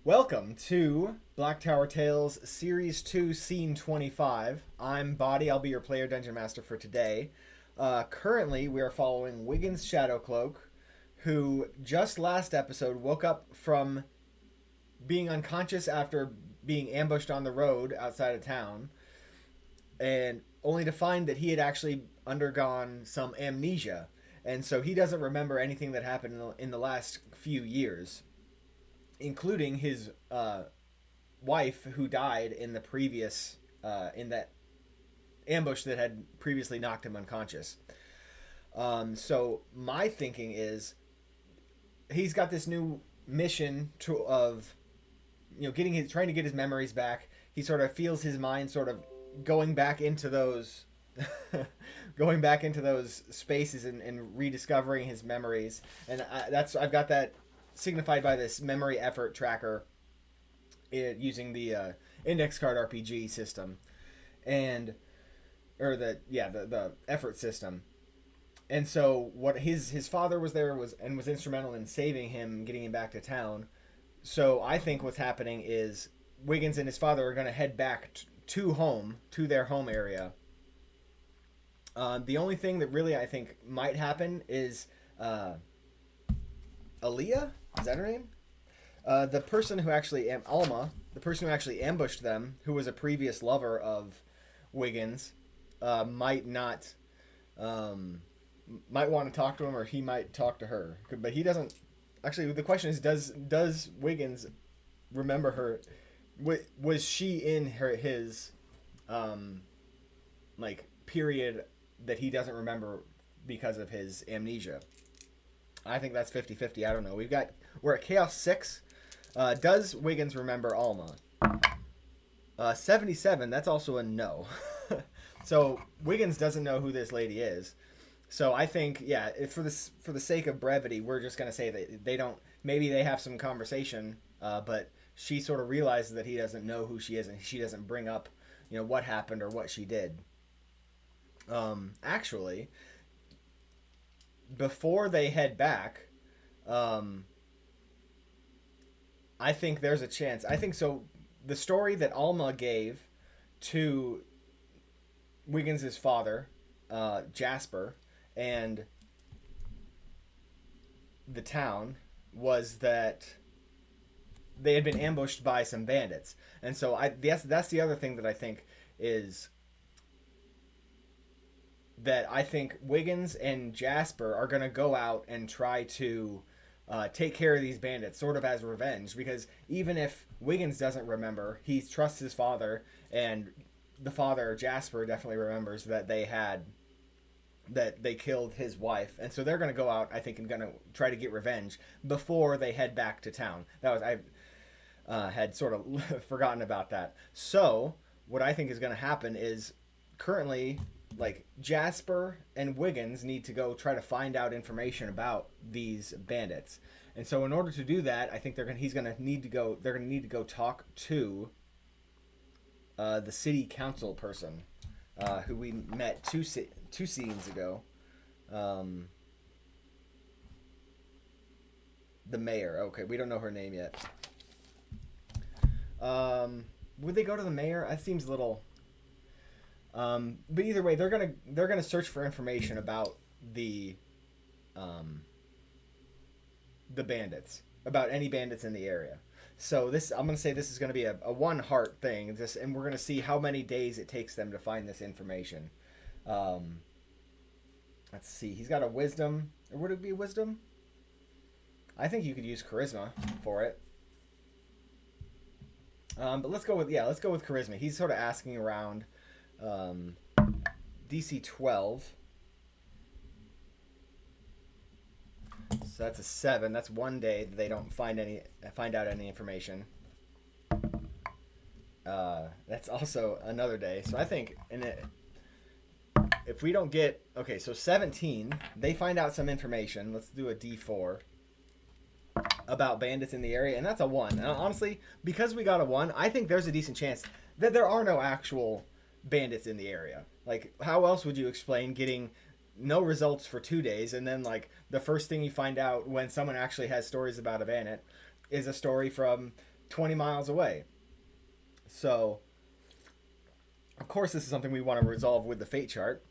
Welcome to Black Tower Tales Series 2, Scene 25. I'm Body, I'll be your player dungeon master for today. Currently, we are following Wiggins Shadowcloak, who just last episode woke up from being unconscious after being ambushed on the road outside of town, and only to find that he had actually undergone some amnesia. And so he doesn't remember anything that happened in the last few years, including his wife who died in the previous in that ambush that had previously knocked him unconscious. So my thinking is he's got this new mission of trying to get his memories back. He sort of feels his mind sort of going back into those going back into those spaces and rediscovering his memories. And I've got that signified by this memory effort tracker using the index card RPG system, and or the effort system. And so what his father was instrumental in saving him, getting him back to town. So I think what's happening is Wiggins and his father are going to head back to their home area. The only thing that really I think might happen is Aaliyah, is that her name? The person who actually Alma, the person who actually ambushed them, who was a previous lover of Wiggins, might not might want to talk to him, or he might talk to her. But he doesn't. Actually, the question is, does Wiggins remember her? Was she in his period that he doesn't remember because of his amnesia? I think that's 50-50. I don't know. We're at Chaos 6. Does Wiggins remember Alma? 77, that's also a no. So Wiggins doesn't know who this lady is. So I think, for the sake of brevity, we're just going to say that they don't, maybe they have some conversation, but she sort of realizes that he doesn't know who she is, and she doesn't bring up, what happened or what she did. Actually, before they head back, I think there's a chance. I think so. The story that Alma gave to Wiggins' father, Jasper, and the town was that they had been ambushed by some bandits. And so that's the other thing that I think is that I think Wiggins and Jasper are going to go out and try to take care of these bandits, sort of as revenge. Because even if Wiggins doesn't remember, he trusts his father, and the father, Jasper, definitely remembers that they killed his wife. And so they're going to go out, I think, and going to try to get revenge before they head back to town. I had sort of forgotten about that. So what I think is going to happen is currently, Jasper and Wiggins need to go try to find out information about these bandits. And so in order to do that, I think they're going to need to go talk to the city council person who we met two scenes ago. The mayor. Okay, we don't know her name yet. Would they go to the mayor? That seems a little. But either way, they're gonna search for information about the bandits, about any bandits in the area. So I'm gonna say this is gonna be a one heart thing. And we're gonna see how many days it takes them to find this information. Let's see. He's got a wisdom, or would it be wisdom? I think you could use charisma for it. But let's go with charisma. He's sort of asking around. DC 12. So that's a 7. That's one day that they don't find out any information. That's also another day. So I think if we don't get so 17, they find out some information. Let's do a D4 about bandits in the area, and that's a 1. And honestly, because we got a 1, I think there's a decent chance that there are no actual bandits in the area. How else would you explain getting no results for 2 days, and then the first thing you find out when someone actually has stories about a bandit is a story from 20 miles away. So, of course, this is something we want to resolve with the fate chart.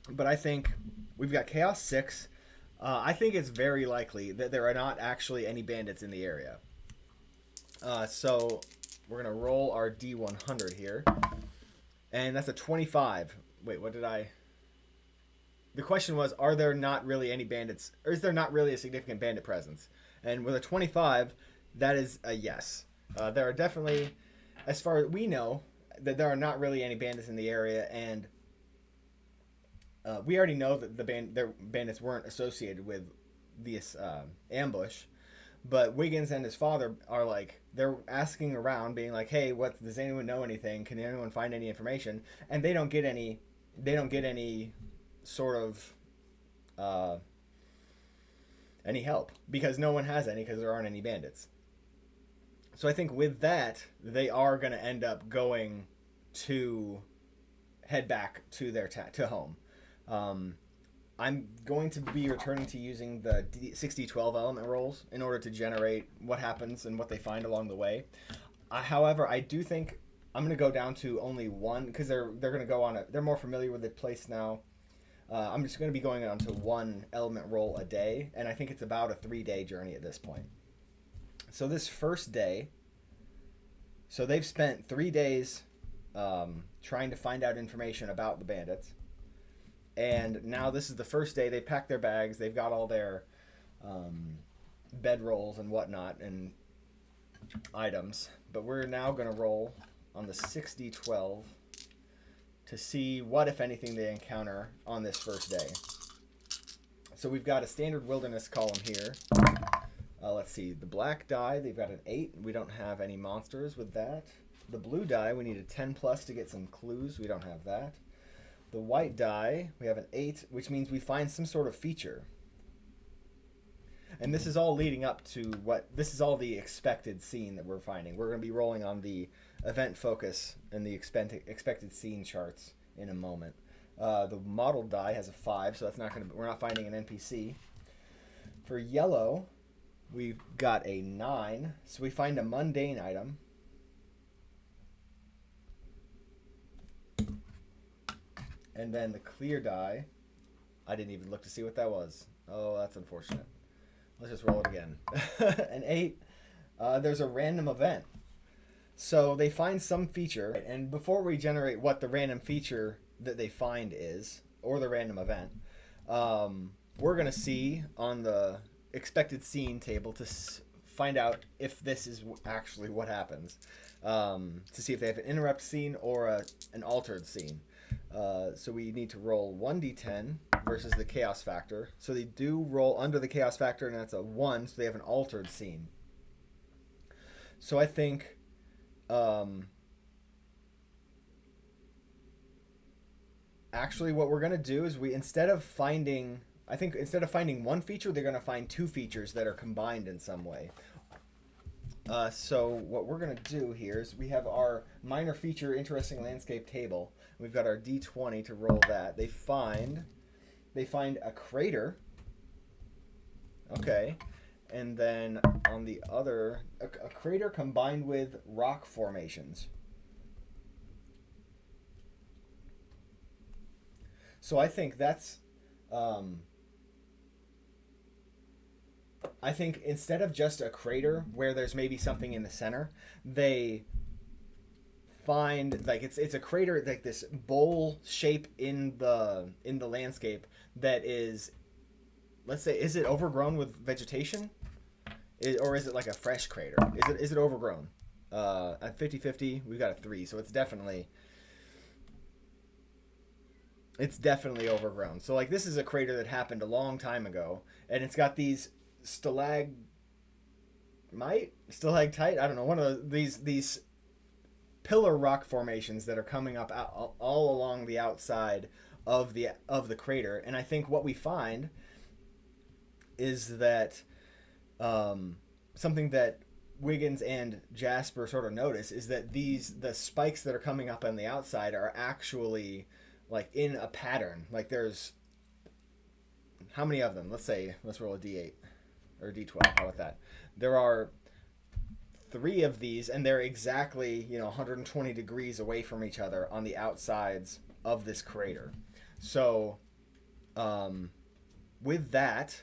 But I think we've got Chaos 6. I think it's very likely that there are not actually any bandits in the area. So we're going to roll our D100 here. And that's a 25. Wait, what did I... The question was, are there not really any bandits, or is there not really a significant bandit presence? And with a 25, that is a yes. There are definitely, as far as we know, that there are not really any bandits in the area, and we already know that their bandits weren't associated with this ambush. But Wiggins and his father are like, they're asking around, being like, "Hey, what does anyone know anything? Can anyone find any information?" And they don't get any. They don't get any sort of any help because no one has any because there aren't any bandits. So I think with that, they are going to end up going to head back to their to home. I'm going to be returning to using the 6d12 element rolls in order to generate what happens and what they find along the way. However, I do think I'm going to go down to only one because they're going to go on they're more familiar with the place now. I'm just going to be going on to one element roll a day, and I think it's about a 3-day journey at this point. So this first day, so they've spent 3 days trying to find out information about the bandits. And now this is the first day. They packed their bags. They've got all their bed rolls and whatnot and items. But we're now going to roll on the 6d12 to see what, if anything, they encounter on this first day. So we've got a standard wilderness column here. Let's see. The black die, they've got an 8. We don't have any monsters with that. The blue die, we need a 10 plus to get some clues. We don't have that. The white die, we have an 8, which means we find some sort of feature. And this is all leading up to this is all the expected scene that we're finding. We're going to be rolling on the event focus and the expected scene charts in a moment. The model die has a 5, so we're not finding an NPC. For yellow, we've got a 9, so we find a mundane item. And then the clear die, I didn't even look to see what that was. Oh, that's unfortunate. Let's just roll it again. An 8. There's a random event. So they find some feature, and before we generate what the random feature that they find is, or the random event, we're going to see on the expected scene table to find out if this is actually what happens. To see if they have an interrupt scene or an altered scene. So we need to roll 1d10 versus the chaos factor. So they do roll under the chaos factor, and that's a 1, so they have an altered scene. So I think actually what we're going to do is instead of finding one feature, they're going to find 2 features that are combined in some way. So what we're going to do here is we have our minor feature interesting landscape table. We've got our D20 to roll that. They find a crater. Okay. And then on the other, a crater combined with rock formations. So I think that's... I think instead of just a crater where there's maybe something in the center, they find like it's a crater, like this bowl shape in the landscape that is, let's say, is it overgrown with vegetation, or is it like a fresh crater? Is it overgrown? At 50-50, we've got a 3, so it's definitely overgrown. So like this is a crater that happened a long time ago, and it's got these stalactite, I don't know, one of these pillar rock formations that are coming up all along the outside of the crater. And I think what we find is that something that Wiggins and Jasper sort of notice is that the spikes that are coming up on the outside are actually like in a pattern. Like there's how many of them? Let's roll a d8 or d12. How about that? There are three of these, and they're exactly 120 degrees away from each other on the outsides of this crater. So, with that,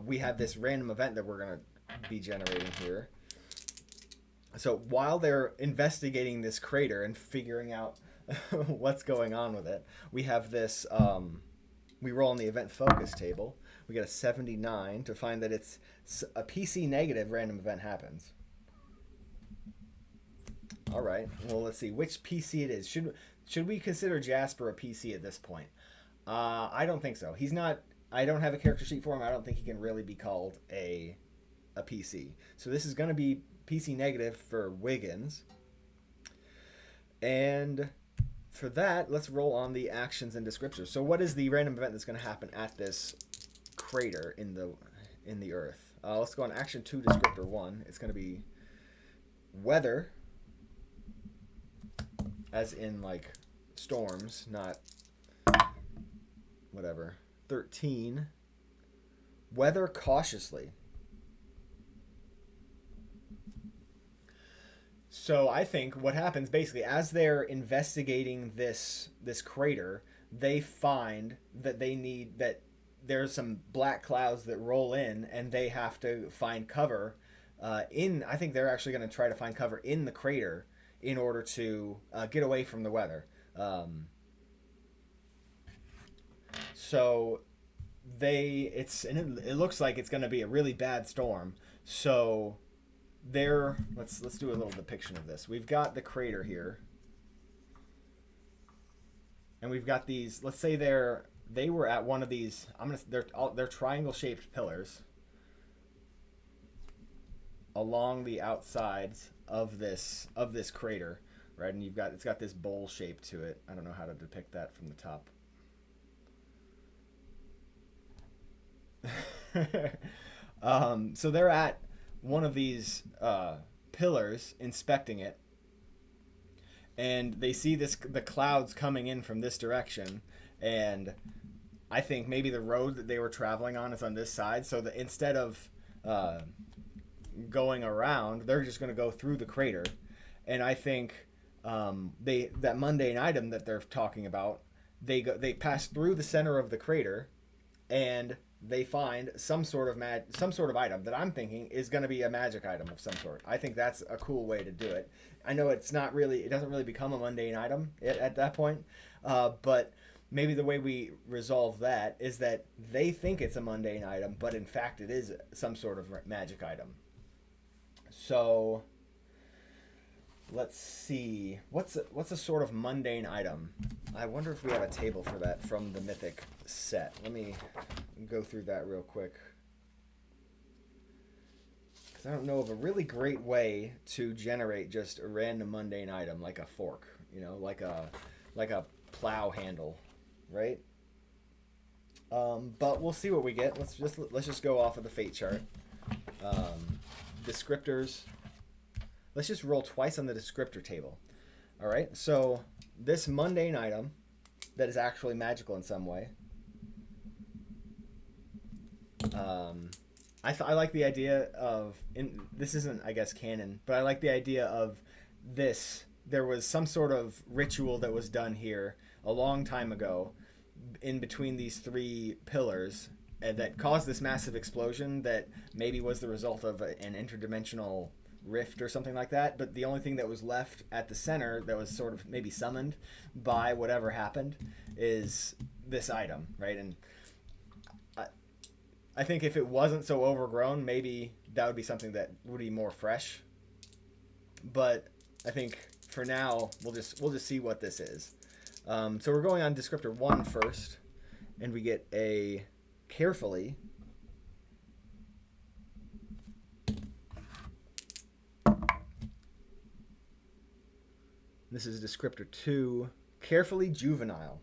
we have this random event that we're gonna be generating here. So while they're investigating this crater and figuring out what's going on with it, we have this. We roll on the event focus table. We get a 79 to find that it's a PC negative random event happens. All right. Well, let's see which PC it is. Should we consider Jasper a PC at this point? I don't think so. He's not. I don't have a character sheet for him. I don't think he can really be called a PC. So this is going to be PC negative for Wiggins. And for that, let's roll on the actions and descriptors. So what is the random event that's going to happen at this crater in the earth? Let's go on action 2, descriptor 1. It's going to be weather, as in like storms, not whatever. 13. Weather cautiously. So I think what happens basically as they're investigating this crater, they find that there's some black clouds that roll in, and they have to find cover. I think they're actually going to try to find cover in the crater in order to get away from the weather. So it looks like it's going to be a really bad storm. So let's do a little depiction of this. We've got the crater here, and we've got these. Let's say they were at one of these. They're triangle shaped pillars along the outsides of this crater, right? And it's got this bowl shape to it. I don't know how to depict that from the top. So they're at one of these pillars inspecting it, and they see the clouds coming in from this direction, and I think maybe the road that they were traveling on is on this side, so that instead of going around, they're just going to go through the crater. And I think that mundane item that they're talking about, they pass through the center of the crater, and they find some sort of item that I'm thinking is going to be a magic item of some sort. I think that's a cool way to do it. I know it doesn't really become a mundane item at that point, but maybe the way we resolve that is that they think it's a mundane item, but in fact it is some sort of magic item. So let's see, what's a sort of mundane item? I wonder if we have a table for that from the Mythic set. Let me go through that real quick, because I don't know of a really great way to generate just a random mundane item like a fork, like a plow handle, right? But we'll see what we get. Let's just go off of the fate chart. Descriptors. Let's just roll twice on the descriptor table. All right. So this mundane item that is actually magical in some way. I like the idea of, this isn't, I guess, canon, but I like the idea of this. There was some sort of ritual that was done here a long time ago in between these three pillars that caused this massive explosion that maybe was the result of an interdimensional rift or something like that. But the only thing that was left at the center that was sort of maybe summoned by whatever happened is this item, right? And I think if it wasn't so overgrown, maybe that would be something that would be more fresh. But I think for now, we'll just see what this is. So we're going on descriptor 1 first, and we get a carefully. This is descriptor 2, carefully juvenile.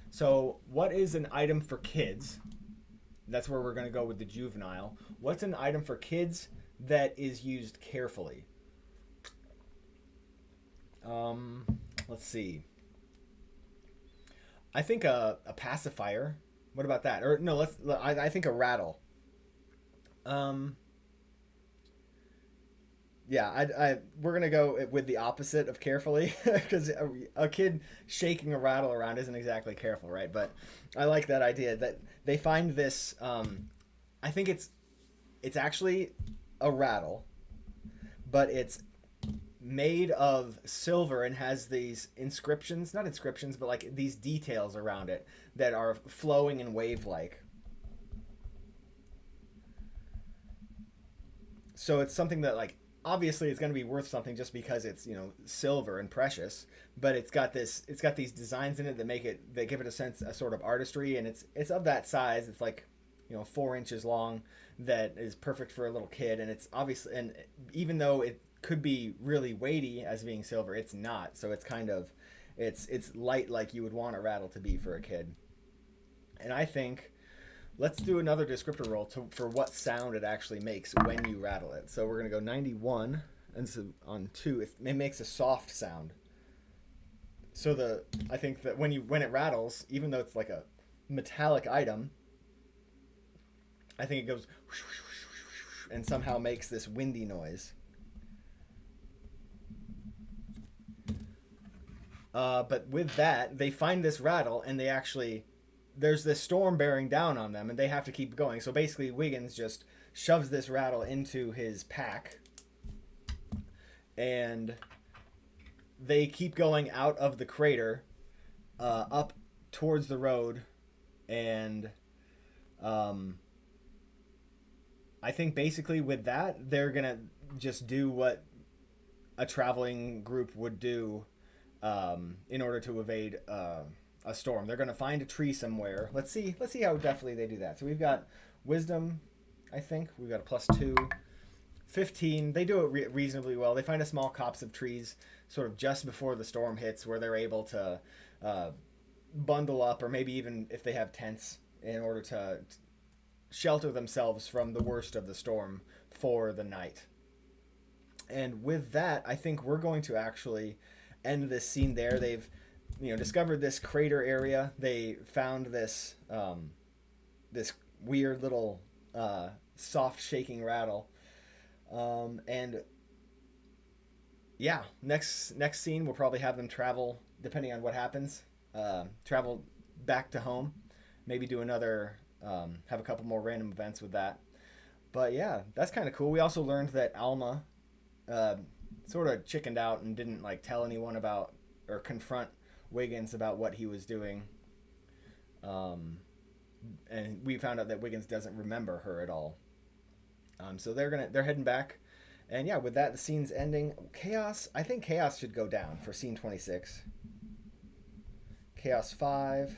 So what is an item for kids? That's where we're going to go with the juvenile. What's an item for kids that is used carefully? Let's see. I think a pacifier. What about that? Or no, I think a rattle. Yeah, we're gonna go with the opposite of carefully because a kid shaking a rattle around isn't exactly careful, right? But I like that idea that they find this. I think it's actually a rattle, but it's made of silver and has these inscriptions, not inscriptions, but like these details around it that are flowing and wave like. So it's something that like obviously it's going to be worth something just because it's silver and precious, but it's got these designs in it that make it they give it a sense a sort of artistry, and it's of that size. It's like 4 inches long, that is perfect for a little kid, and it's obviously, and even though it could be really weighty as being silver, it's not. So it's kind of it's light like you would want a rattle to be for a kid. And I think let's do another descriptor roll for what sound it actually makes when you rattle it. So we're gonna go 91, and so on 2, it makes a soft sound. So I think that when it rattles, even though it's like a metallic item, I think it goes and somehow makes this windy noise. But with that, they find this rattle, and they actually there's this storm bearing down on them, and they have to keep going. So basically, Wiggins just shoves this rattle into his pack, and they keep going out of the crater, up towards the road, and I think basically with that, they're gonna just do what a traveling group would do in order to evade a storm. They're going to find a tree somewhere. Let's see how deftly they do that. So we've got wisdom, I think. We've got a +2. 15. They do it reasonably well. They find a small copse of trees sort of just before the storm hits, where they're able to bundle up, or maybe even if they have tents, in order to shelter themselves from the worst of the storm for the night. And with that, I think we're going to actually end this scene there. They've discovered this crater area. They found this this weird little soft shaking rattle, and yeah, next scene we'll probably have them travel, depending on what happens, travel back to home, maybe do another have a couple more random events with that. But yeah, that's kind of cool. We also learned that Alma sort of chickened out and didn't like tell anyone about or confront Wiggins about what he was doing. And we found out that Wiggins doesn't remember her at all. So they're heading back, and yeah, with that the scene's ending. Chaos. I think chaos should go down for scene 26. Chaos 5,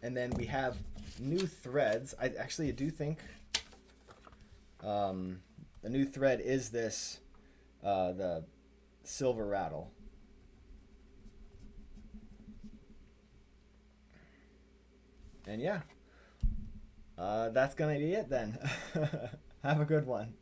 and then we have new threads. I do think the new thread is this the silver rattle. And yeah, that's gonna be it then. Have a good one.